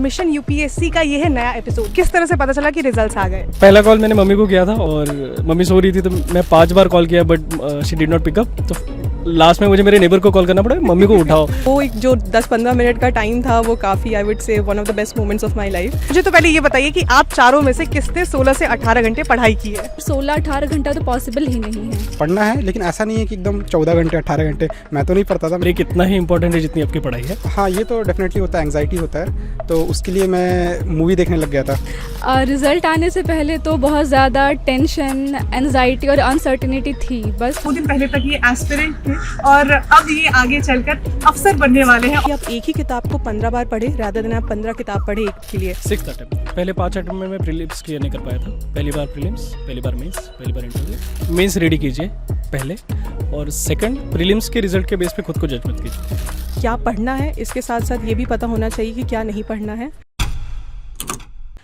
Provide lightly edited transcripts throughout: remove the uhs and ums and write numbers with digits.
Mission UPSC का ये है नया एपिसोड। किस तरह से पता चला कि रिजल्ट्स आ गए? पहला कॉल मैंने मम्मी को किया था और मम्मी सो रही थी, तो मैं 5 बार कॉल किया but she did not pick up. तो लास्ट में मुझे मेरे नेबर को कॉल करना पड़ा, मम्मी को उठाओ। वो एक जो 10-15 मिनट का टाइम था वो काफ़ी, आई वुड से one of the best moments of my life. मुझे तो पहले ये बताइए कि आप चारों में से किसने 16 से 18 घंटे पढ़ाई की है? 16-18 घंटा तो पॉसिबल ही नहीं है। पढ़ना है, लेकिन ऐसा नहीं है कि एकदम 14 घंटे 18 घंटे। मैं तो नहीं पढ़ता था। ब्रेक इतना ही इंपॉर्टेंट है जितनी आपकी पढ़ाई है। हाँ, ये तो डेफिनेटली होता है, एंग्जाइटी होता है, तो उसके लिए मैं मूवी देखने लग गया था। रिजल्ट आने से पहले तो बहुत ज़्यादा टेंशन, एंजाइटी और अनसर्टिनिटी थी। बस 2 दिन पहले तक ये एस्पिरेंट थे और अब ये आगे चलकर अफसर बनने वाले हैं। आप एक ही किताब को 15 बार पढ़े, रादर देन आप 15 किताब पढ़े एक के लिए। 6th attempt. पहले 5 अटेम्प्ट में मैं प्रीलिम्स क्लियर नहीं कर पाया था। पहली बार प्रीलिम्स, पहली बार मेंस, पहली बार इंटरव्यू। मेंस रेडी कीजिए पहले, और सेकंड प्रीलिम्स के रिजल्ट के बेस पे खुद को जजमेंट कीजिए। क्या पढ़ना है, इसके साथ साथ ये भी पता होना चाहिए कि क्या नहीं पढ़ना है।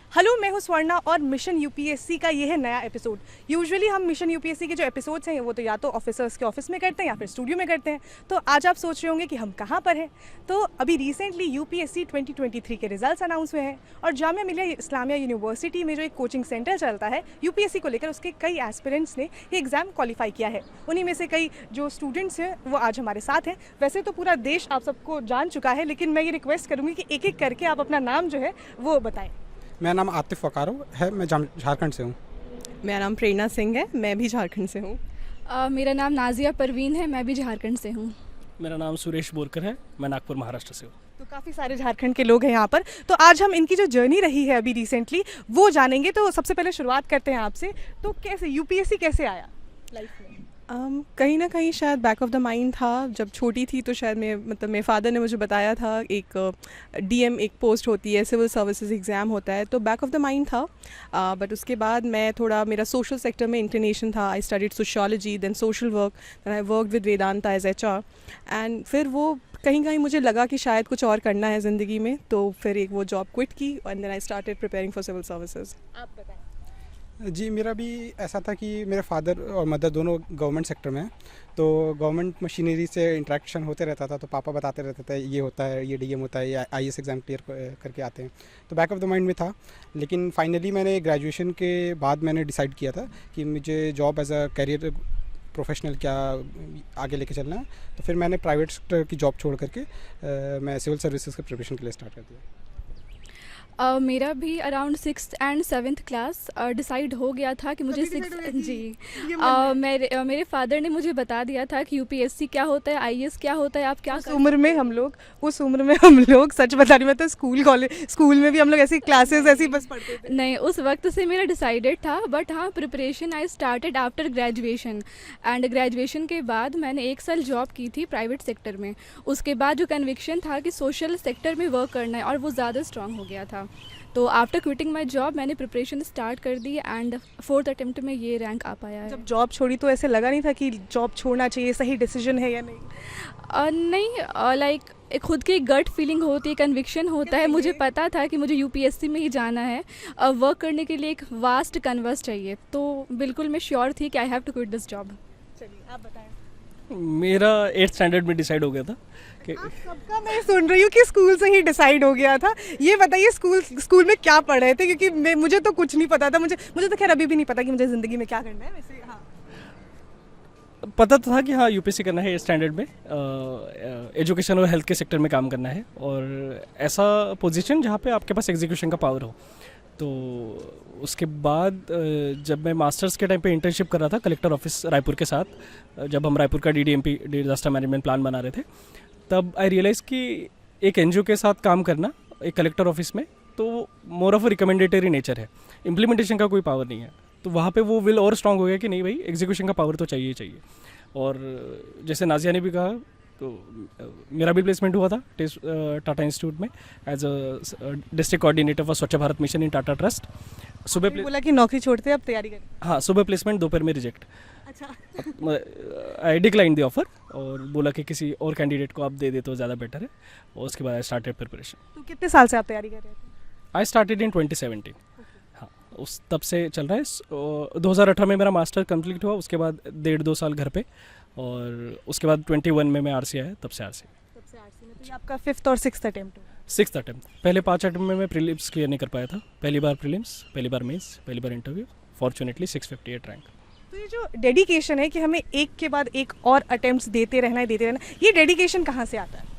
हेलो, मैं हूँ स्वर्णा और मिशन यूपीएससी का ये है नया एपिसोड। यूजुअली हम मिशन यूपीएससी के जो एपिसोड्स हैं वो तो या तो ऑफिसर्स के ऑफिस में करते हैं या फिर स्टूडियो में करते हैं। तो आज आप सोच रहे होंगे कि हम कहाँ पर हैं। तो अभी रिसेंटली यूपीएससी 2023 के रिजल्ट्स अनाउंस हुए हैं और जामिया मिलिया इस्लामिया यूनिवर्सिटी में जो एक कोचिंग सेंटर चलता है यूपीएससी को लेकर, उसके कई एस्पिरेंट्स ने ये एग्ज़ाम क्वालिफाई किया है। उन्हीं में से कई जो स्टूडेंट्स हैं वो आज हमारे साथ हैं। वैसे तो पूरा देश आप सबको जान चुका है, लेकिन मैं ये रिक्वेस्ट करूँगी कि एक एक करके आप अपना नाम जो है वो बताएं। मेरा नाम आतिफ वकारो है, मैं झारखंड से हूँ। मेरा नाम प्रेरणा सिंह है, मैं भी झारखंड से हूँ। मेरा नाम नाजिया परवीन है, मैं भी झारखंड से हूँ। मेरा नाम सुरेश बोरकर है, मैं नागपुर महाराष्ट्र से हूँ। तो काफ़ी सारे झारखंड के लोग हैं यहाँ पर। तो आज हम इनकी जो जर्नी रही है अभी रिसेंटली वो जानेंगे। तो सबसे पहले शुरुआत करते हैं आपसे। तो कैसे यूपीएससी कैसे आया लाइफ में? कहीं ना कहीं शायद बैक ऑफ द माइंड था। जब छोटी थी तो शायद मेरे फादर ने मुझे बताया था एक डीएम एक पोस्ट होती है, सिविल सर्विसेज एग्ज़ाम होता है, तो बैक ऑफ द माइंड था। बट उसके बाद मैं थोड़ा, मेरा सोशल सेक्टर में इंक्लिनेशन था। I studied sociology, then social work, then I work with Vedanta as HR। And फिर वो कहीं कहीं मुझे लगा कि शायद कुछ और करना है ज़िंदगी में, तो फिर एक वो जॉब क्विट की and then I started preparing for civil services. आप बताएं। जी, मेरा भी ऐसा था कि मेरे फादर और मदर दोनों गवर्नमेंट सेक्टर में हैं, तो गवर्नमेंट मशीनरी से इंटरेक्शन होते रहता था। तो पापा बताते रहते थे ये होता है, ये डीएम होता है, या IAS एग्ज़ाम क्लियर करके आते हैं। तो बैक ऑफ द माइंड में था। लेकिन फाइनली मैंने ग्रेजुएशन के बाद मैंने डिसाइड किया था कि मुझे job as a career professional क्या आगे लेके चलना है। तो फिर मैंने प्राइवेट सेक्टर की जॉब छोड़ करके मैं सिविल सर्विसेज के प्रिपरेशन के लिए स्टार्ट कर दिया। मेरा भी around 6th and 7th class decide हो गया था कि मुझे मेरे फादर ने मुझे बता दिया था कि यूपीएससी क्या होता है, IAS क्या होता है, आप क्या उस उम्र में हम लोग सच बता रही, मैं तो स्कूल में भी हम लोग ऐसी क्लासेस ऐसी बस पढ़ते थे। नहीं, उस वक्त से मेरा डिसाइडेड था। बट हाँ, preparation I started after graduation. And graduation के बाद मैंने 1 साल जॉब की थी प्राइवेट सेक्टर में। उसके बाद जो कन्विक्शन था कि सोशल सेक्टर में वर्क करना है, और वो ज़्यादा स्ट्रांग हो गया था। तो आफ्टर क्विटिंग माई जॉब मैंने प्रिपरेशन स्टार्ट कर दी एंड 4th अटेम्प्ट में ये रैंक आ पाया है। जब जॉब छोड़ी तो ऐसे लगा नहीं था कि जॉब छोड़ना चाहिए, सही डिसीजन है या नहीं? नहीं, लाइक एक खुद की गट फीलिंग होती है, कन्विक्शन होता है। मुझे पता था कि मुझे यूपीएससी में ही जाना है। वर्क करने के लिए एक वास्ट कन्वर्स चाहिए, तो बिल्कुल मैं श्योर थी कि I have to quit this job. चलिए आप बताएं। मेरा 8th स्टैंडर्ड में डिसाइड हो गया था कि सबका मैं सुन रही हूँ कि स्कूल से ही डिसाइड हो गया था। ये बताइए स्कूल में क्या पढ़ रहे थे, क्योंकि मुझे तो कुछ नहीं पता था। मुझे तो खैर अभी भी नहीं पता कि मुझे ज़िंदगी में क्या करना है वैसे। हाँ, पता था कि हाँ यूपीएससी करना है 8th स्टैंडर्ड में, एजुकेशन और हेल्थ के सेक्टर में काम करना है, और ऐसा पोजीशन जहाँ पे आपके पास एग्जीक्यूशन का पावर हो। तो उसके बाद जब मैं मास्टर्स के टाइम पे इंटर्नशिप कर रहा था कलेक्टर ऑफिस रायपुर के साथ, जब हम रायपुर का DDMP डिजास्टर मैनेजमेंट प्लान बना रहे थे, तब आई रियलाइज़ कि एक NGO के साथ काम करना एक कलेक्टर ऑफिस में तो मोर ऑफ रिकमेंडेटरी नेचर है, इम्प्लीमेंटेशन का कोई पावर नहीं है। तो वहाँ पे वो विल और स्ट्रांग हो गया कि नहीं भाई, एग्जीक्यूशन का पावर तो चाहिए ही चाहिए। और जैसे नाजिया ने भी कहा, तो मेरा भी प्लेसमेंट हुआ था टाटा इंस्टीट्यूट में as a district coordinator for Swachh Bharat mission in Tata trust. सुबह बोला कि नौकरी छोड़ते अब तैयारी करें। हाँ, सुबह प्लेसमेंट, दोपहर में रिजेक्ट। अच्छा। आई डिक्लाइन द ऑफर और बोला कि किसी और कैंडिडेट को आप दे दे तो ज़्यादा बेटर है। और उसके बाद आई स्टार्टेड प्रिपरेशन। तो कितने साल से आप तैयारी कर रहे थे? I started in 2017। हाँ, उस तब से चल रहा है। 2018 में मेरा मास्टर कंप्लीट हुआ, उसके बाद 1.5-2 साल घर पे, और उसके बाद 21 में मैं RC आया, तब से RC। तो ये आपका 5th और 6th अटेम्प्ट? 6th attempt. पहले 5 अटेम्प्ट में मैं प्रीलिम्स क्लियर नहीं कर पाया था। पहली बार प्रीलिम्स, पहली बार मेंस, पहली बार इंटरव्यू, फॉर्चुनेटली 658 रैंक। तो ये जो डेडिकेशन है कि हमें एक के बाद एक और अटेम्प्ट्स देते रहना है, ये डेडिकेशन कहाँ से आता है?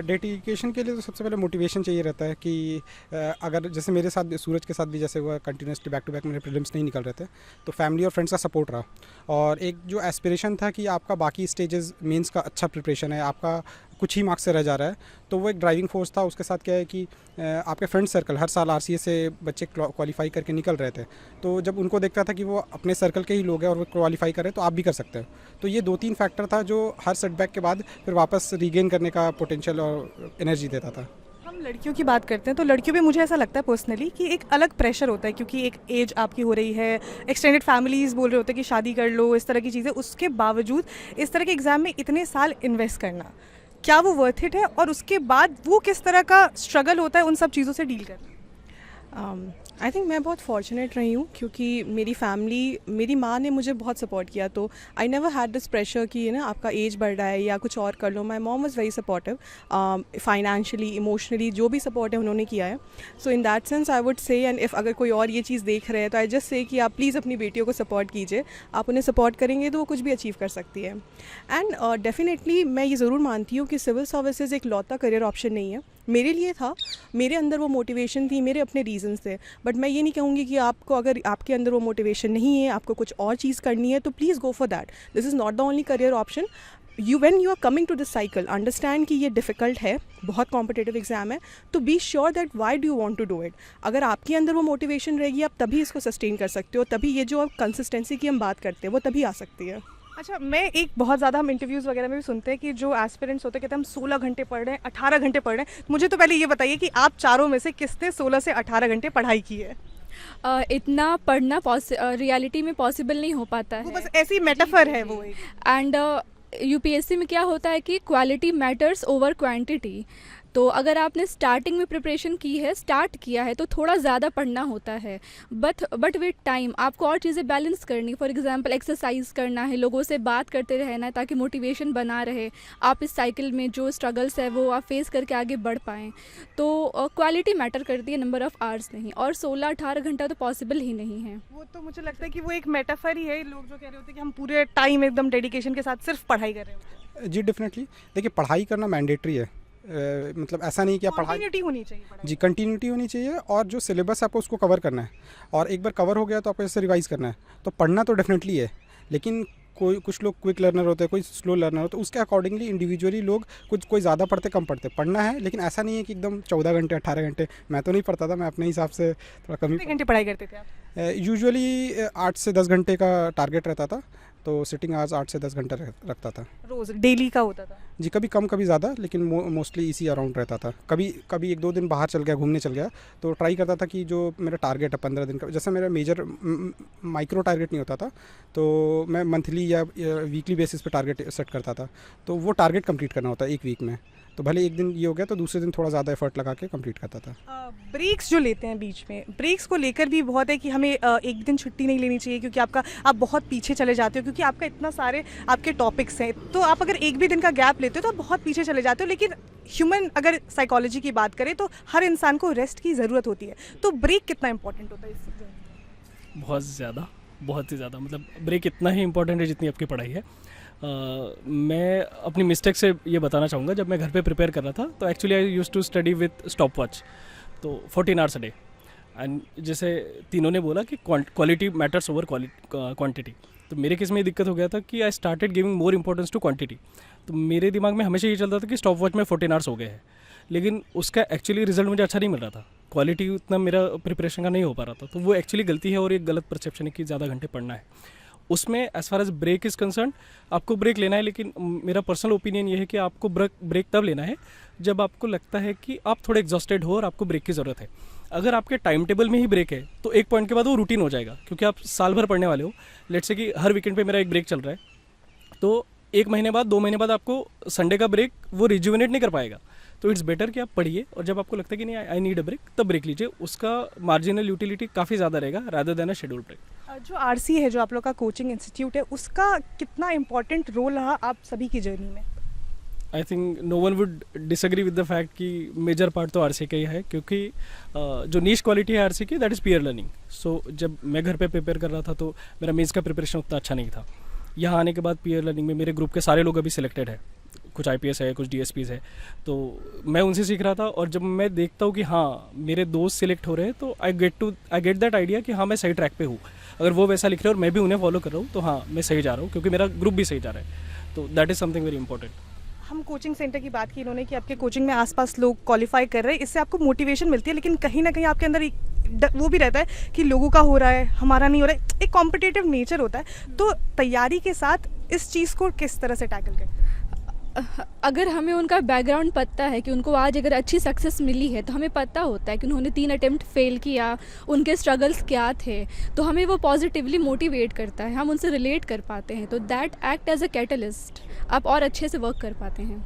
डेडिकेशन के लिए तो सबसे पहले मोटिवेशन चाहिए रहता है कि अगर जैसे मेरे साथ भी, सूरज के साथ भी जैसे हुआ, कंटिन्यूसली बैक टू बैक मेरे प्रीलिम्स नहीं निकल रहे थे, तो फैमिली और फ्रेंड्स का सपोर्ट रहा। और एक जो एस्पिरेशन था कि आपका बाकी स्टेजेस मेंस का अच्छा प्रिपरेशन है, आपका कुछ ही मार्क्स से रह जा रहा है, तो वो एक ड्राइविंग फोर्स था। उसके साथ क्या है कि आपके फ्रेंड सर्कल हर साल RCA से बच्चे क्वालिफाई करके निकल रहे थे, तो जब उनको देखता था कि वो अपने सर्कल के ही लोग हैं और वो क्वालिफाई करें तो आप भी कर सकते हो। तो ये 2-3 फैक्टर था जो हर सेटबैक के बाद फिर वापस रीगेन करने का पोटेंशियल और एनर्जी देता था। हम लड़कियों की बात करते हैं तो लड़कियों पे मुझे ऐसा लगता है पर्सनली कि एक अलग प्रेशर होता है, क्योंकि एक एज आपकी हो रही है, एक्सटेंडेड फैमिलीज़ बोल रहे होते हैं कि शादी कर लो, इस तरह की चीज़ें। उसके बावजूद इस तरह के एग्ज़ाम में इतने साल इन्वेस्ट करना, क्या वो वर्थ इट है? और उसके बाद वो किस तरह का स्ट्रगल होता है उन सब चीज़ों से डील करना? आई थिंक मैं बहुत फॉर्चुनेट रही हूँ, क्योंकि मेरी फैमिली, मेरी माँ ने मुझे बहुत सपोर्ट किया। तो I never had this pressure कि ना आपका एज बढ़ रहा है या कुछ और कर लो। My mom was very supportive, financially, emotionally, जो भी सपोर्ट है उन्होंने किया है। So in that sense I would say, and if अगर कोई और ये चीज़ देख रहे हैं तो आई जस्ट से कि आप प्लीज़ अपनी बेटियों को सपोर्ट कीजिए। आप उन्हें सपोर्ट करेंगे तो वो कुछ भी अचीव कर सकती है। एंड डेफिनेटली मैं ये ज़रूर मानती हूँ कि सिविल सर्विसेज एक लौता करियर ऑप्शन नहीं है। मेरे लिए था, मेरे अंदर वो मोटिवेशन थी, मेरे अपने रीजंस थे। बट मैं ये नहीं कहूँगी कि आपको, अगर आपके अंदर वो मोटिवेशन नहीं है, आपको कुछ और चीज़ करनी है, तो please go for that. This is not the only career option. When you are coming to this cycle, understand कि ये डिफ़िकल्ट है, बहुत कॉम्पिटिटिव एग्जाम है, तो be sure that why do you want to do it. अगर आपके अंदर वो मोटिवेशन रहेगी, आप तभी इसको सस्टेन कर सकते हो, तभी ये जो आप कंसिस्टेंसी की हम बात करते हैं वो तभी आ सकती है। अच्छा, मैं एक बहुत ज़्यादा हम इंटरव्यूज़ वगैरह में भी सुनते हैं कि जो एस्पिरेंट्स होते हैं कहते हैं हम 16 घंटे पढ़ रहे हैं, 18 घंटे पढ़ रहे हैं। मुझे तो पहले ये बताइए कि आप चारों में से किसने 16 से 18 घंटे पढ़ाई की है? इतना पढ़ना रियलिटी में पॉसिबल नहीं हो पाता वो है। बस ऐसी मेटाफर है वो एक। एंड यूपीएससी में क्या होता है कि क्वालिटी मैटर्स ओवर क्वांटिटी। तो अगर आपने स्टार्टिंग में प्रिपरेशन की है, स्टार्ट किया है, तो थोड़ा ज़्यादा पढ़ना होता है। बट विद टाइम आपको और चीज़ें बैलेंस करनी, फॉर एग्जांपल एक्सरसाइज करना है, लोगों से बात करते रहना है ताकि मोटिवेशन बना रहे, आप इस साइकिल में जो स्ट्रगल्स है वो आप फेस करके आगे बढ़ पाएँ। तो क्वालिटी मैटर करती है, नंबर ऑफ़ आवर्स नहीं। और 16-18 घंटा तो पॉसिबल ही नहीं है। वो तो मुझे लगता है कि वो एक मेटाफर ही है। लोग जो कह रहे होते हैं कि हम पूरे टाइम एकदम डेडिकेशन के साथ सिर्फ पढ़ाई कर रहे हैं। जी डेफिनेटली, देखिए पढ़ाई करना मैंडेटरी है। मतलब ऐसा नहीं कि आप पढ़ाई, कंटिन्यूटी होनी चाहिए पढ़ाई। जी कंटिन्यूटी होनी चाहिए, और जो सिलेबस है आपको उसको कवर करना है, और एक बार कवर हो गया तो आपको जैसे रिवाइज़ करना है। तो पढ़ना तो डेफिनेटली है, लेकिन कुछ लोग क्विक लर्नर होते हैं, कोई स्लो लर्नर होते हैं, उसके अकॉर्डिंगली इंडिविजुअली लोग कोई ज़्यादा पढ़ते, कम पढ़ते। पढ़ना है, लेकिन ऐसा नहीं है कि एकदम 14 घंटे 18 घंटे। मैं तो नहीं पढ़ता था, मैं अपने हिसाब से थोड़ा कम ही। कितने घंटे पढ़ाई करते थे आप? यूजुअली 8 से 10 घंटे का टारगेट रहता था, तो सिटिंग आवर्स 8 से 10 घंटे रखता था। रोज़ डेली का होता था? जी, कभी कम कभी ज़्यादा, लेकिन मोस्टली इसी अराउंड रहता था। कभी 1-2 दिन बाहर चल गया, घूमने चल गया, तो ट्राई करता था कि जो मेरा टारगेट है 15 दिन का, जैसे मेरा मेजर माइक्रो टारगेट नहीं होता था, तो मैं मंथली या वीकली बेसिस पे टारगेट सेट करता था। तो वो टारगेट कंप्लीट करना होता है एक वीक में। तो भले एक दिन ये हो गया तो दूसरे दिन थोड़ा ज़्यादा एफर्ट लगा के कंप्लीट करता था। ब्रेक्स जो लेते हैं बीच में, ब्रेक्स को लेकर भी बहुत है कि हमें एक दिन छुट्टी नहीं लेनी चाहिए, क्योंकि आप बहुत पीछे चले जाते हो, क्योंकि आपका इतना सारे आपके टॉपिक्स हैं। तो आप अगर एक भी दिन का गैप लेते हो तो आप बहुत पीछे चले जाते हो। लेकिन ह्यूमन अगर साइकोलॉजी की बात करें तो हर इंसान को रेस्ट की ज़रूरत होती है। तो ब्रेक कितना इंपॉर्टेंट होता है इससे? बहुत ज़्यादा, बहुत ही ज़्यादा। मतलब ब्रेक इतना ही इंपॉर्टेंट है जितनी आपकी पढ़ाई है। मैं अपनी मिस्टेक से ये बताना चाहूँगा, जब मैं घर पे प्रिपेयर कर रहा था तो actually I used to study with stopwatch, तो 14 आवर्स अ डे। एंड जैसे तीनों ने बोला कि क्वालिटी मैटर्स ओवर क्वांटिटी, तो मेरे केस में ये दिक्कत हो गया था कि I started giving more importance to quantity. तो मेरे दिमाग में हमेशा ये चलता था कि स्टॉप वॉच में 14 आवर्स हो गए हैं, लेकिन उसका एक्चुअली रिजल्ट मुझे अच्छा नहीं मिल रहा था। क्वालिटी उतना मेरा प्रिपरेशन का नहीं हो पा रहा था, तो वो एक्चुअली गलती है और एक गलत परसेप्शन है कि ज़्यादा घंटे पढ़ना है। उसमें as far as break is concern, आपको ब्रेक लेना है, लेकिन मेरा पर्सनल ओपिनियन ये है कि आपको ब्रेक तब लेना है जब आपको लगता है कि आप थोड़े एग्जॉस्टेड हो और आपको ब्रेक की ज़रूरत है। अगर आपके टाइम टेबल में ही ब्रेक है तो एक पॉइंट के बाद वो रूटीन हो जाएगा, क्योंकि आप साल भर पढ़ने वाले हो। लेट्स से कि हर वीकेंड पे मेरा एक ब्रेक चल रहा है, तो 1 महीने बाद 2 महीने बाद आपको संडे का ब्रेक वो रिजुविनेट नहीं कर पाएगा। तो इट्स बेटर कि आप पढ़िए, और जब आपको लगता है कि नहीं आई नीड अ ब्रेक, तब ब्रेक लीजिए। उसका मार्जिनल यूटिलिटी काफ़ी ज़्यादा रहेगा rather than a schedule break. जो RC है, जो आप लोग का कोचिंग इंस्टीट्यूट है, उसका कितना इम्पोर्टेंट रोल रहा आप सभी की जर्नी में? I think no one would disagree with the fact कि मेजर पार्ट तो आरसी का ही है, क्योंकि जो नीश क्वालिटी है आरसी की, that is peer learning. So जब मैं घर पे प्रिपेयर कर रहा था तो मेरा मेंस का प्रिपरेशन उतना अच्छा नहीं था. यहाँ आने के बाद पीयर लर्निंग में मेरे ग्रुप के सारे लोग अभी सिलेक्टेड है, कुछ आईपीएस है, कुछ डीएसपीज है, तो मैं उनसे सीख रहा था. और जब मैं देखता हूँ कि हाँ मेरे दोस्त सिलेक्ट हो रहे हैं, तो आई गेट दैट आइडिया कि हाँ मैं सही ट्रैक पे हूँ. अगर वो वैसा लिख रहे हैं और मैं भी उन्हें फॉलो कर रहा हूँ, तो हाँ मैं सही जा रहा हूँ, क्योंकि मेरा ग्रुप भी सही जा रहा है. तो that is something very important. हम कोचिंग सेंटर की बात की इन्होंने कि आपके कोचिंग में आसपास लोग क्वालिफाई कर रहे हैं, इससे आपको मोटिवेशन मिलती है, लेकिन कहीं ना कहीं आपके अंदर वो भी रहता है कि लोगों का हो रहा है, हमारा नहीं हो रहा है. एक कॉम्पिटिटिव नेचर होता है. तो तैयारी के साथ इस चीज़ को किस तरह से टैकल करते हैं? अगर हमें उनका बैकग्राउंड पता है कि उनको आज अगर अच्छी सक्सेस मिली है, तो हमें पता होता है कि उन्होंने 3 अटेम्प्ट फेल किया, उनके स्ट्रगल्स क्या थे, तो हमें वो पॉजिटिवली मोटिवेट करता है, हम उनसे रिलेट कर पाते हैं. तो that act as a catalyst, आप और अच्छे से वर्क कर पाते हैं.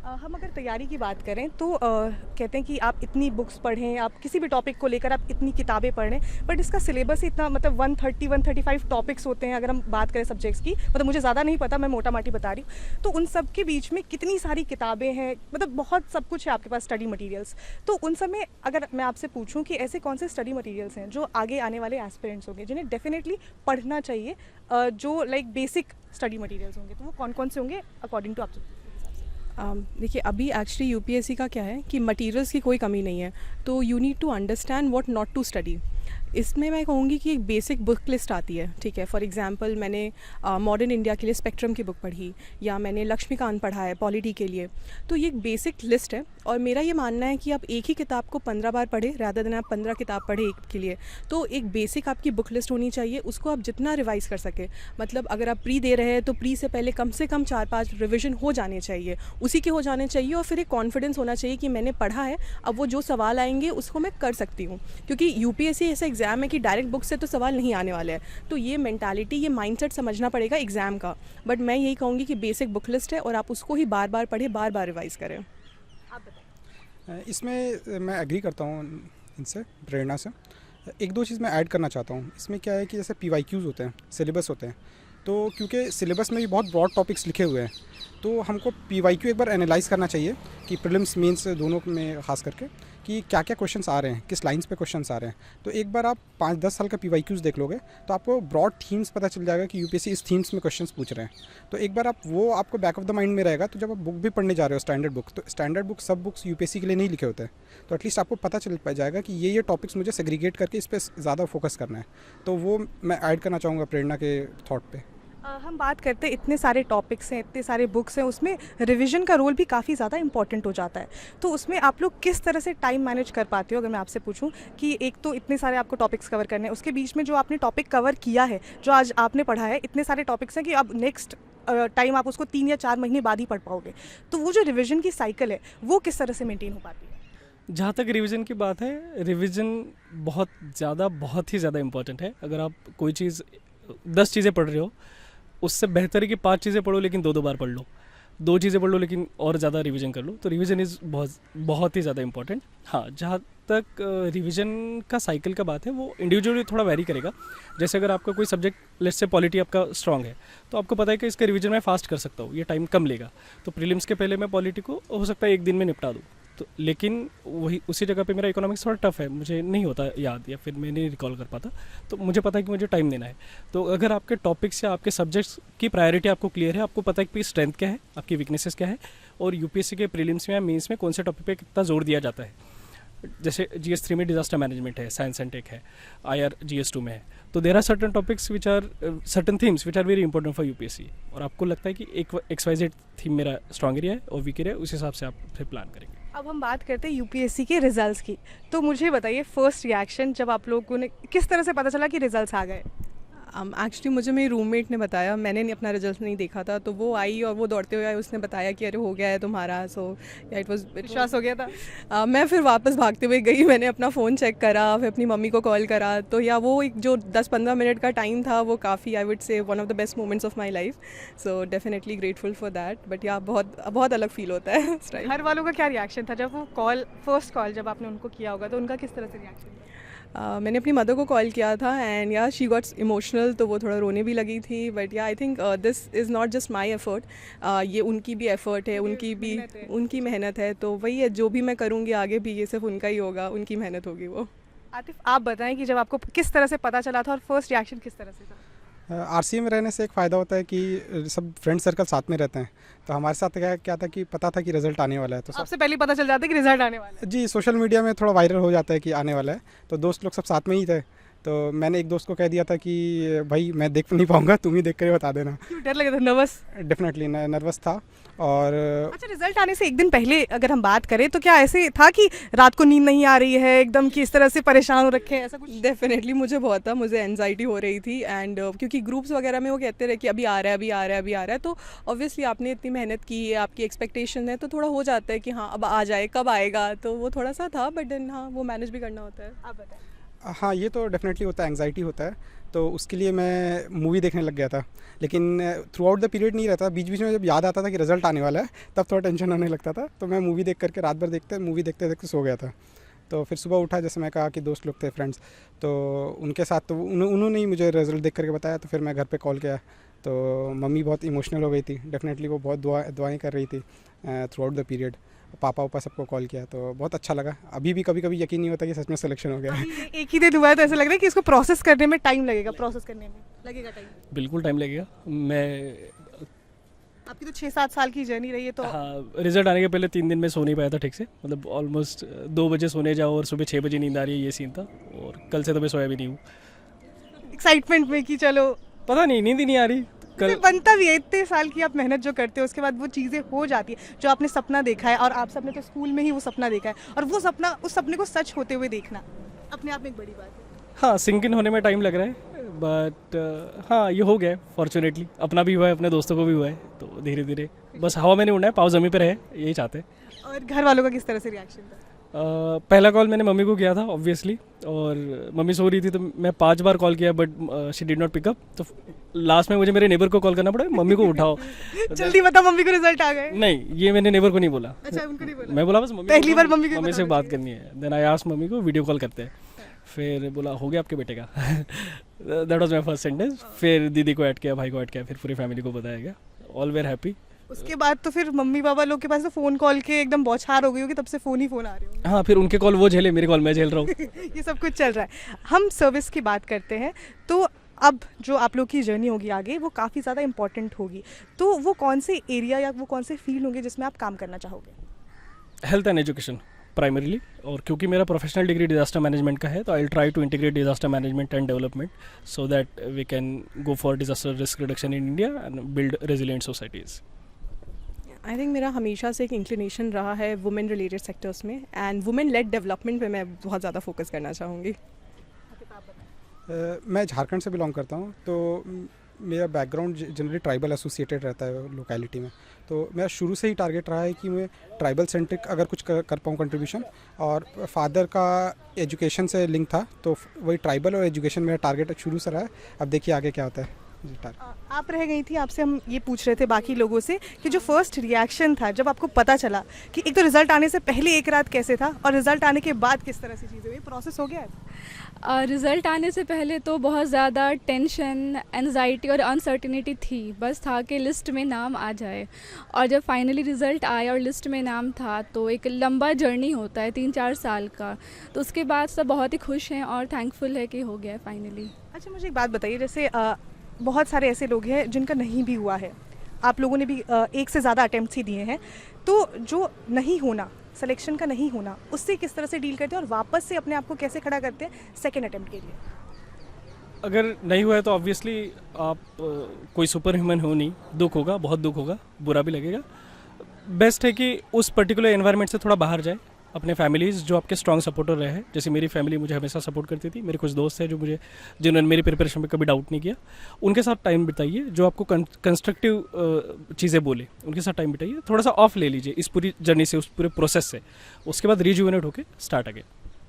हम अगर तैयारी की बात करें तो कहते हैं कि आप इतनी बुक्स पढ़ें, आप किसी भी टॉपिक को लेकर आप इतनी किताबें पढ़ें, बट इसका सिलेबस ही इतना, मतलब 135 टॉपिक्स होते हैं. अगर हम बात करें सब्जेक्ट्स की, मतलब मुझे ज़्यादा नहीं पता, मैं मोटा माटी बता रही हूँ. तो उन सब के बीच में कितनी सारी किताबें हैं, मतलब बहुत सब कुछ है आपके पास, स्टडी मटीरियल्स. तो उन सब में अगर मैं आपसे पूछूँ कि ऐसे कौन से स्टडी मटीरियल्स हैं जो आगे आने वाले एस्पिरेंट्स होंगे जिन्हें डेफिनेटली पढ़ना चाहिए, जो लाइक बेसिक स्टडी मटीरियल्स होंगे, तो वो कौन कौन से होंगे अकॉर्डिंग टू आप? देखिए अभी एक्चुअली यूपीएससी का क्या है कि मटेरियल्स की कोई कमी नहीं है, तो you need to understand what not to study. इसमें मैं कहूँगी कि एक बेसिक बुक लिस्ट आती है, ठीक है. फॉर एग्जांपल मैंने मॉडर्न इंडिया के लिए स्पेक्ट्रम की बुक पढ़ी, या मैंने लक्ष्मीकांत पढ़ा है पॉलिटी के लिए. तो ये एक बेसिक लिस्ट है, और मेरा ये मानना है कि आप एक ही किताब को 15 बार पढ़े रादर देन आप 15 किताब पढ़े एक के लिए. तो एक बेसिक आपकी बुक लिस्ट होनी चाहिए, उसको आप जितना रिवाइज़ कर सके. मतलब अगर आप प्री दे रहे हैं तो प्री से पहले कम से कम 4-5 रिविजन हो जाने चाहिए, उसी के हो जाने चाहिए. और फिर एक कॉन्फिडेंस होना चाहिए कि मैंने पढ़ा है, अब वो जो सवाल आएंगे उसको मैं कर सकती हूँ, क्योंकि यूपीएससी ऐसा एग्जाम है कि डायरेक्ट बुक से तो सवाल नहीं आने वाले हैं. तो ये मेंटालिटी, ये माइंडसेट समझना पड़ेगा एग्जाम का. बट मैं यही कहूँगी कि बेसिक बुक लिस्ट है, और आप उसको ही बार बार पढ़े, बार बार रिवाइज़ करें. आप बताएं. इसमें मैं एग्री करता हूँ इनसे, प्रेरणा से. एक दो चीज़ मैं ऐड करना चाहता हूँ. इसमें क्या है कि जैसे PYQs होते हैं, सिलेबस होते हैं, तो क्योंकि सिलेबस में भी बहुत ब्रॉड टॉपिक्स लिखे हुए हैं, तो हमको PYQ एक बार एनालाइज़ करना चाहिए कि प्रीलिम्स मेंस दोनों में खास करके, कि क्या क्या क्वेश्चंस आ रहे हैं, किस लाइंस पे क्वेश्चंस आ रहे हैं. तो एक बार आप 5-10 साल का PYQs देख लोगे तो आपको ब्रॉड थीम्स पता चल जाएगा कि यूपीएससी इस थीम्स में क्वेश्चंस पूछ रहे हैं. तो एक बार आप वो आपको बैक ऑफ द माइंड में रहेगा. तो जब आप बुक भी पढ़ने जा रहे हो स्टैंडर्ड बुक, तो स्टैंडर्ड बुक सब बुक्स यूपीएससी के लिए नहीं लिखे होते हैं, तो एटलीस्ट आपको पता चल पा जाएगा कि ये टॉपिक्स मुझे सेग्रीगेट करके इस पर ज़्यादा फोकस करना है. तो वो मैं ऐड करना चाहूँगा प्रेरणा के थॉट पे. हम बात करते हैं, इतने सारे टॉपिक्स हैं, इतने सारे बुक्स हैं, उसमें रिवीजन का रोल भी काफ़ी ज़्यादा इंपॉर्टेंट हो जाता है. तो उसमें आप लोग किस तरह से टाइम मैनेज कर पाते हो? अगर मैं आपसे पूछूं कि एक तो इतने सारे आपको टॉपिक्स कवर करने हैं, उसके बीच में जो आपने टॉपिक कवर किया है, जो आज आपने पढ़ा है, इतने सारे टॉपिक्स हैं कि अब नेक्स्ट टाइम आप उसको 3 या 4 महीने बाद ही पढ़ पाओगे. तो वो जो रिविजन की साइकिल है वो किस तरह से मेंटेन हो पाती है? जहाँ तक रिवीजन की बात है, रिवीजन बहुत ही ज़्यादा इंपॉर्टेंट है. अगर आप कोई चीज़ 10 चीज़ें पढ़ रहे हो, उससे बेहतर है कि 5 चीज़ें पढ़ो लेकिन 2 बार पढ़ लो, 2 चीज़ें पढ़ लो लेकिन और ज़्यादा रिवीजन कर लो. तो रिवीजन इज़ बहुत ही ज़्यादा इंपॉर्टेंट. हाँ, जहाँ तक रिवीजन का साइकिल का बात है, वो इंडिविजुअली थोड़ा वैरी करेगा. जैसे अगर आपका कोई सब्जेक्ट, लेट्स से पॉलिटी आपका स्ट्रॉन्ग है, तो आपको पता है कि इसका रिवीजन मैं फास्ट कर सकता हूँ, ये टाइम कम लेगा. तो प्रीलिम्स के पहले मैं पॉलिटी को हो सकता है 1 दिन में निपटा दूँ. तो लेकिन वही उसी जगह पे मेरा इकोनॉमिक्स थोड़ा टफ है, मुझे नहीं होता याद, या फिर मैं नहीं रिकॉल कर पाता. तो मुझे पता है कि मुझे टाइम देना है. तो अगर आपके टॉपिक्स या आपके सब्जेक्ट्स की प्रायोरिटी आपको क्लियर है, आपको पता है कि स्ट्रेंथ क्या है, आपकी वीकनेसेस क्या है, और यूपीएससी के प्रीलिम्स में या मेंस में कौन से टॉपिक पे कितना जोर दिया जाता है. जैसे GS3 में डिजास्टर मैनेजमेंट है, साइंस एंड टेक है, IR GS2 में है. तो there are certain topics which are certain themes which are very important for UPSC. और आपको लगता है कि एक XYZ थीम मेरा स्ट्रॉन्ग एरिया है और वीक एरिया है, उस हिसाब से आप फिर प्लान करेंगे. अब हम बात करते हैं यूपीएससी के रिजल्ट्स की. तो मुझे बताइए फर्स्ट रिएक्शन जब आप लोगों ने, किस तरह से पता चला कि रिजल्ट्स आ गए? एक्चुअली मुझे मेरी रूममेट ने बताया, मैंने अपना रिजल्ट नहीं देखा था, तो वो आई और वो दौड़ते हुए आई, उसने बताया कि अरे हो गया है तुम्हारा. सो या इट वाज विश्वास हो गया था? मैं फिर वापस भागते हुए गई, मैंने अपना फ़ोन चेक करा, फिर अपनी मम्मी को कॉल करा. तो या वो एक जो 10-15 मिनट का टाइम था, वो काफ़ी, आई वुड से, one of the best moments of my life. So definitely grateful for that. But या बहुत अलग फील होता है उस टाइम. घर वालों का क्या रिएक्शन था जब वो फर्स्ट कॉल जब आपने उनको किया होगा, तो उनका किस तरह से रिएक्शन था? मैंने अपनी मदर को कॉल किया था एंड या शी गॉट इमोशनल, तो वो थोड़ा रोने भी लगी थी। बट या I think this is not just my effort, ये उनकी भी एफर्ट है, उनकी मेहनत है। तो वही है, जो भी मैं करूँगी आगे भी ये सिर्फ उनका ही होगा, उनकी मेहनत होगी वो। आतिफ, आप बताएं कि जब आपको किस तरह से पता चला था और फर्स्ट रिएक्शन किस तरह से था? आरसीए में रहने से एक फ़ायदा होता है कि सब फ्रेंड सर्कल साथ में रहते हैं। तो हमारे साथ क्या था कि पता था कि रिज़ल्ट आने वाला है, तो सब आपसे पहले पता चल जाता है कि रिजल्ट आने वाला है। जी सोशल मीडिया में थोड़ा वायरल हो जाता है कि आने वाला है, तो दोस्त लोग सब साथ में ही थे। तो मैंने एक दोस्त को कह दिया था कि भाई मैं देख नहीं पाऊँगा, तुम ही देख कर बता देना। क्यों डर लगा था, नर्वस? डेफिनेटली नर्वस था। और अच्छा, रिजल्ट आने से एक दिन पहले अगर हम बात करें तो क्या ऐसे था कि रात को नींद नहीं आ रही है, एकदम कि इस तरह से परेशान हो रखे हैं, ऐसा कुछ? डेफिनेटली मुझे बहुत था, मुझे एनजाइटी हो रही थी एंड क्योंकि ग्रुप्स वगैरह में वो कहते रहे कि अभी आ रहा है, अभी आ रहा है, अभी आ रहा है। तो ऑब्वियसली आपने इतनी मेहनत की है, आपकी एक्सपेक्टेशन है, तो थोड़ा हो जाता है कि हाँ अब आ जाए, कब आएगा। तो वो थोड़ा सा था, बट देन हाँ वो मैनेज भी करना होता है। आप बताएं। हाँ, ये तो डेफिनेटली होता है, एंग्जाइटी होता है। तो उसके लिए मैं मूवी देखने लग गया था, लेकिन थ्रू आउट द पीरियड नहीं रहता। बीच बीच में जब याद आता था कि रिज़ल्ट आने वाला है, तब थोड़ा टेंशन होने लगता था। तो मैं मूवी देख करके रात भर मूवी देखते देखते सो गया था। तो फिर सुबह उठा, जैसे मैं कहा कि दोस्त लोग थे, फ्रेंड्स, तो उनके साथ तो उन्होंने ही मुझे रिज़ल्ट देख करके बताया। तो फिर मैं घर पे कॉल किया, तो मम्मी बहुत इमोशनल हो गई थी। डेफिनेटली वो बहुत दुआएं कर रही थी थ्रू आउट द पीरियड। पापा सबको कॉल किया, तो बहुत अच्छा लगा। अभी भी कभी कभी यकीन नहीं होता कि सच में सिलेक्शन हो गया है। एक ही दिन हुआ है तो ऐसा लग रहा है कि इसको प्रोसेस करने में टाइम लगेगा, प्रोसेस करने में लगेगा टाइम। बिल्कुल टाइम लगेगा। मैं आपकी तो 6-7 साल की जर्नी रही है, तो हाँ, रिजल्ट आने के पहले 3 दिन में सो नहीं पाया था ठीक से। मतलब ऑलमोस्ट 2 बजे सोने जाओ और सुबह 6 बजे नींद आ रही है, ये सीन था। और कल से तो मैं सोया भी नहीं हूँ। एक्साइटमेंट में कि चलो, पता नहीं, नींद ही नहीं आ रही कल बनता भी है। इतने साल की आप मेहनत जो करते हो, उसके बाद वो चीज़ें हो जाती है जो आपने सपना देखा है। और आप सबने तो स्कूल में ही वो सपना देखा है, और वो सपना, उस सपने को सच होते हुए देखना अपने आप में एक बड़ी बात है। हाँ, सिंक इन होने में टाइम लग रहा है, बट हाँ ये हो गया है फॉर्चुनेटली। अपना भी हुआ है, अपने दोस्तों को भी हुआ है, तो धीरे धीरे बस हवा में नहीं उड़ना है, पाँव ज़मीन पे रहे, यही चाहते हैं। और घर वालों का किस तरह से रिएक्शन था? पहला कॉल मैंने मम्मी को किया था ऑब्वियसली, और मम्मी सो रही थी, तो मैं 5 बार कॉल किया, but she did not pickup. तो लास्ट में मुझे मेरे नेबर को कॉल करना पड़ा, मम्मी को उठाओ। जल्दी बता, मम्मी को रिजल्ट आ गए? नहीं, ये मैंने नेबर को नहीं बोला। अच्छा, उनको नहीं बोला? मैं बोला बस मम्मी, पहली बार मम्मी से बात करनी है। देन आई आस्क्ड मम्मी को वीडियो कॉल करते हैं। फिर बोला हो गया आपके बेटे का। That was my first sentence. फिर दीदी को ऐड किया, भाई को ऐड किया, फिर पूरी फैमिली को बताया गया। All where happy. उसके बाद तो फिर मम्मी पापा लोग के पास तो फ़ोन कॉल के एकदम बौछार हो गई होगी, तब से फ़ोन ही फ़ोन आ रहे होंगे। हाँ, फिर उनके कॉल वो झेले, मेरे कॉल मैं झेल रहा हूँ। ये सब कुछ चल रहा है। हम सर्विस की बात करते हैं, तो अब जो आप लोग की जर्नी होगी आगे, वो काफ़ी ज़्यादा इंपॉर्टेंट होगी। तो वो कौन से एरिया या वो कौन से फील्ड होंगे जिसमें आप काम करना चाहोगे? Health and education primarily. और क्योंकि मेरा प्रोफेशनल डिग्री डिजास्टर मैनेजमेंट का है, तो I will try to integrate disaster management and development so that we can go for disaster risk reduction in India and build resilient societies. I think मेरा हमेशा से एक इंक्लिनेशन रहा है women related sectors में, एंड वुमेन लेड डेवलपमेंट पे मैं बहुत ज़्यादा फोकस करना चाहूँगी। मैं झारखंड से बिलोंग करता हूँ, तो मेरा बैकग्राउंड जनरली ट्राइबल एसोसिएटेड रहता है लोकेलिटी में। तो मेरा शुरू से ही टारगेट रहा है कि मैं ट्राइबल सेंट्रिक अगर कुछ कर पाऊँ कंट्रीब्यूशन। और फादर का एजुकेशन से लिंक था, तो वही ट्राइबल और एजुकेशन मेरा टारगेट शुरू से रहा है। अब देखिए आगे क्या होता है। आप रह गई थी, आपसे हम ये पूछ रहे थे बाकी लोगों से कि जो फर्स्ट रिएक्शन था जब आपको पता चला कि एक तो रिजल्ट आने से पहले एक रात कैसे था, और रिजल्ट आने के बाद किस तरह से चीज़ें हुई, प्रोसेस हो गया है? रिज़ल्ट आने से पहले तो बहुत ज़्यादा टेंशन, एनजाइटी और अनसर्टिनिटी थी। बस था कि लिस्ट में नाम आ जाए। और जब फाइनली रिज़ल्ट आया और लिस्ट में नाम था, तो एक लंबा जर्नी होता है 3-4 साल का। तो उसके बाद सब बहुत ही खुश हैं और थैंकफुल है कि हो गया फाइनली। अच्छा, मुझे एक बात बताइए, जैसे बहुत सारे ऐसे लोग हैं जिनका नहीं भी हुआ है, आप लोगों ने भी एक से ज़्यादा अटेम्प्ट्स ही दिए हैं, तो जो नहीं होना, सिलेक्शन का नहीं होना, उससे किस तरह से डील करते हैं और वापस से अपने आप को कैसे खड़ा करते हैं सेकेंड अटेम्प्ट के लिए? अगर नहीं हुआ है तो ऑब्वियसली आप कोई सुपर ह्यूमन हो नहीं, दुख होगा, बहुत दुख होगा, बुरा भी लगेगा। बेस्ट है कि उस पर्टिकुलर एनवायरनमेंट से थोड़ा बाहर जाए। अपने फैमिलीज़ जो आपके स्ट्रॉन्ग सपोर्टर रहे हैं, जैसे मेरी फैमिली मुझे हमेशा सपोर्ट करती थी। मेरे कुछ दोस्त हैं जिन्होंने मेरी प्रिपरेशन में कभी डाउट नहीं किया। उनके साथ टाइम बिताइए, जो आपको कंस्ट्रक्टिव चीज़ें बोले उनके साथ टाइम बिताइए। थोड़ा सा ऑफ ले लीजिए इस पूरी जर्नी से, उस पूरे प्रोसेस से। उसके बाद रिजुवेनेट होकर स्टार्ट अगेन।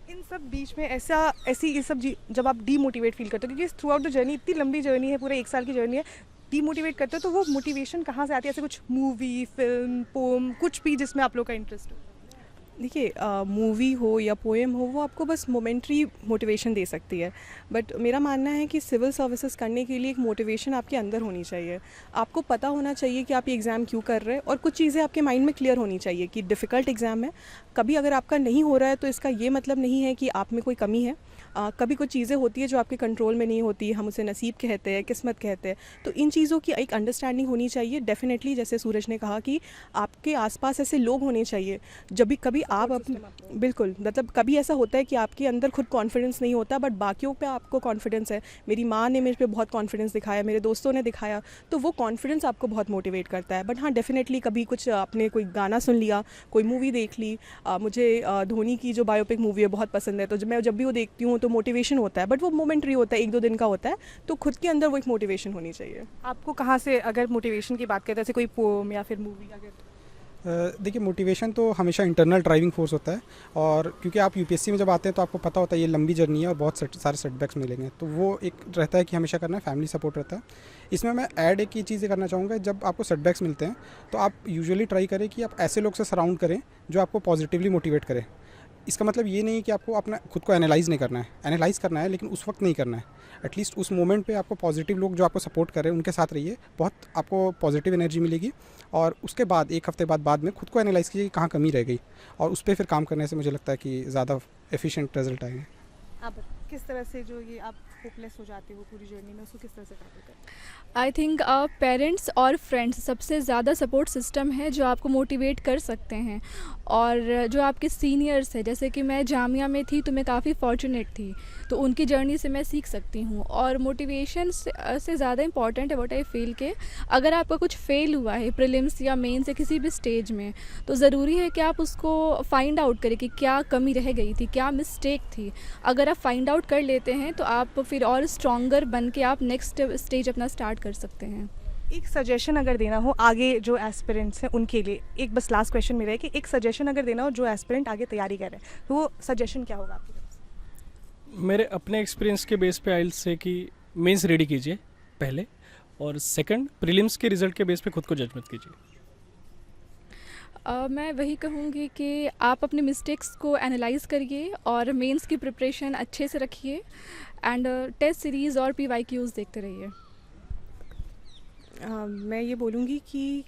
इन सब बीच में ऐसी ये सब जब आप डीमोटिवेट फील करते हो, क्योंकि थ्रू आउट द जर्नी, इतनी लंबी जर्नी है, पूरे 1 साल की जर्नी है, डीमोटिवेट करते हो, तो वो मोटिवेशन कहाँ से आती है? ऐसे कुछ मूवी, फिल्म, पोम, कुछ भी जिसमें आप लोग का इंटरेस्ट हो? देखिए मूवी हो या पोएम हो वो आपको बस मोमेंट्री मोटिवेशन दे सकती है, बट मेरा मानना है कि सिविल सर्विसेज करने के लिए एक मोटिवेशन आपके अंदर होनी चाहिए। आपको पता होना चाहिए कि आप ये एग्ज़ाम क्यों कर रहे हैं, और कुछ चीज़ें आपके माइंड में क्लियर होनी चाहिए कि डिफ़िकल्ट एग्ज़ाम है। कभी अगर आपका नहीं हो रहा है तो इसका ये मतलब नहीं है कि आप में कोई कमी है। कभी कुछ चीज़ें होती है जो आपके कंट्रोल में नहीं होती, हम उसे नसीब कहते हैं, किस्मत कहते हैं। तो इन चीज़ों की एक अंडरस्टैंडिंग होनी चाहिए। डेफिनेटली जैसे सूरज ने कहा कि आपके आसपास ऐसे लोग होने चाहिए जब भी कभी आप बिल्कुल, मतलब कभी ऐसा होता है कि आपके अंदर खुद कॉन्फिडेंस नहीं होता बट बाकियों पे आपको कॉन्फिडेंस है। मेरी माँ ने मेरे पे बहुत कॉन्फिडेंस दिखाया, मेरे दोस्तों ने दिखाया, तो वो कॉन्फिडेंस आपको बहुत मोटिवेट करता है। बट हाँ, डेफिनेटली कभी कुछ आपने कोई गाना सुन लिया, कोई मूवी देख ली। मुझे धोनी की जो बायोपिक मूवी है बहुत पसंद है, तो मैं जब भी वो देखती हूँ तो मोटिवेशन होता है, बट वो मोमेंट्री होता है, 1-2 दिन का होता है। तो खुद के अंदर वो एक मोटिवेशन होनी चाहिए। आपको कहाँ से, अगर मोटिवेशन की बात करते हैं, जैसे कोई पोम या फिर मूवी अगर? देखिए मोटिवेशन तो हमेशा इंटरनल ड्राइविंग फोर्स होता है, और क्योंकि आप यूपीएससी में जब आते हैं तो आपको पता होता है ये लंबी जर्नी है और बहुत सारे सेटबैक्स मिलेंगे, तो वो एक रहता है कि हमेशा करना है, फैमिली सपोर्ट रहता है। इसमें मैं ऐड एक ही चीज़ करना चाहूँगा, जब आपको सेटबैक्स मिलते हैं तो आप यूजुअली ट्राई करें कि आप ऐसे लोग से सराउंड करें जो आपको पॉजिटिवली मोटिवेट करें। इसका मतलब ये नहीं कि आपको अपना खुद को एनालाइज़ नहीं करना है, एनालाइज़ करना है लेकिन उस वक्त नहीं करना है। एटलीस्ट उस मोमेंट पे आपको पॉजिटिव लोग जो आपको सपोर्ट कर रहे हैं उनके साथ रहिए, बहुत आपको पॉजिटिव एनर्जी मिलेगी। और उसके बाद 1 हफ्ते बाद में खुद को एनालाइज़ कीजिए कि कहाँ कमी रह गई, और उस पर फिर काम करने से मुझे लगता है कि ज़्यादा एफिशिएंट रिजल्ट आएंगे। आप किस तरह से जो ये आप होपलेस हो जाते हो पूरी जर्नी में, उसको किस तरह से टैकल करते हैं? आई थिंक पेरेंट्स और फ्रेंड्स सबसे ज़्यादा सपोर्ट सिस्टम है जो आपको मोटिवेट कर सकते हैं। और जो आपके सीनियर्स हैं, जैसे कि मैं जामिया में थी तो मैं काफ़ी फॉर्चुनेट थी, तो उनकी जर्नी से मैं सीख सकती हूँ। और मोटिवेशन से ज़्यादा इंपॉर्टेंट है व्हाट आई फील के अगर आपका कुछ फेल हुआ है प्रीलिम्स या मेंस या किसी भी स्टेज में, तो ज़रूरी है कि आप उसको फाइंड आउट करें कि क्या कमी रह गई थी, क्या मिस्टेक थी। अगर आप फाइंड आउट कर लेते हैं तो आप फिर और स्ट्रॉन्गर बन के आप नेक्स्ट स्टेज अपना स्टार्ट कर सकते हैं। एक सजेशन अगर देना हो आगे जो एस्पिरेंट्स हैं उनके लिए, एक बस लास्ट क्वेश्चन मेरा है कि एक सजेशन अगर देना हो जो एस्पिरेंट आगे तैयारी कर रहे हैं, तो वो सजेशन क्या होगा आपकी तरफ से? मेरे अपने एक्सपीरियंस के बेस पे आइल से कि मेंस रेडी कीजिए पहले, और सेकंड प्रीलिम्स के रिजल्ट के बेस पे खुद को जज मत कीजिए। मैं वही कहूँगी कि आप अपने मिस्टेक्स को एनालाइज़ करिए और मेंस की प्रिपरेशन अच्छे से रखिए, एंड टेस्ट सीरीज़ और PYQs देखते रहिए। मैं ये बोलूँगी कि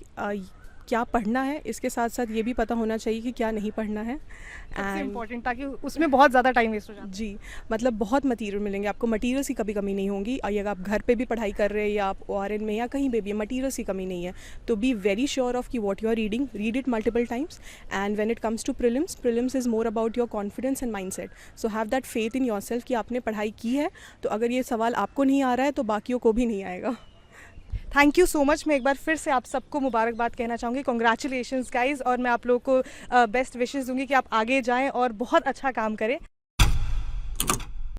क्या पढ़ना है, इसके साथ साथ ये भी पता होना चाहिए कि क्या नहीं पढ़ना है। सबसे इम्पोर्टेंट, ताकि उसमें बहुत ज़्यादा टाइम वेस्ट हो जाता है। जी, मतलब बहुत मटीरियल मिलेंगे आपको, मटीरियल्स की कभी कमी नहीं होगी। अगर आप घर पे भी पढ़ाई कर रहे हैं या आप ORN में या कहीं पे भी, मटीरियल्स की कमी नहीं है। तो बी वेरी श्योर ऑफ कि what you are reading, read it multiple times. And when it comes to prelims is more about your confidence and mindset. So have that faith in yourself कि आपने पढ़ाई की है, तो अगर ये सवाल आपको नहीं आ रहा है तो बाकियों को भी नहीं आएगा। Thank you so much. मैं एक बार फिर से आप सबको मुबारकबाद कहना चाहूँगी, कॉन्ग्रेचुलेशंस गाइज, और मैं आप लोगों को बेस्ट विशेस दूंगी कि आप आगे जाएं और बहुत अच्छा काम करें।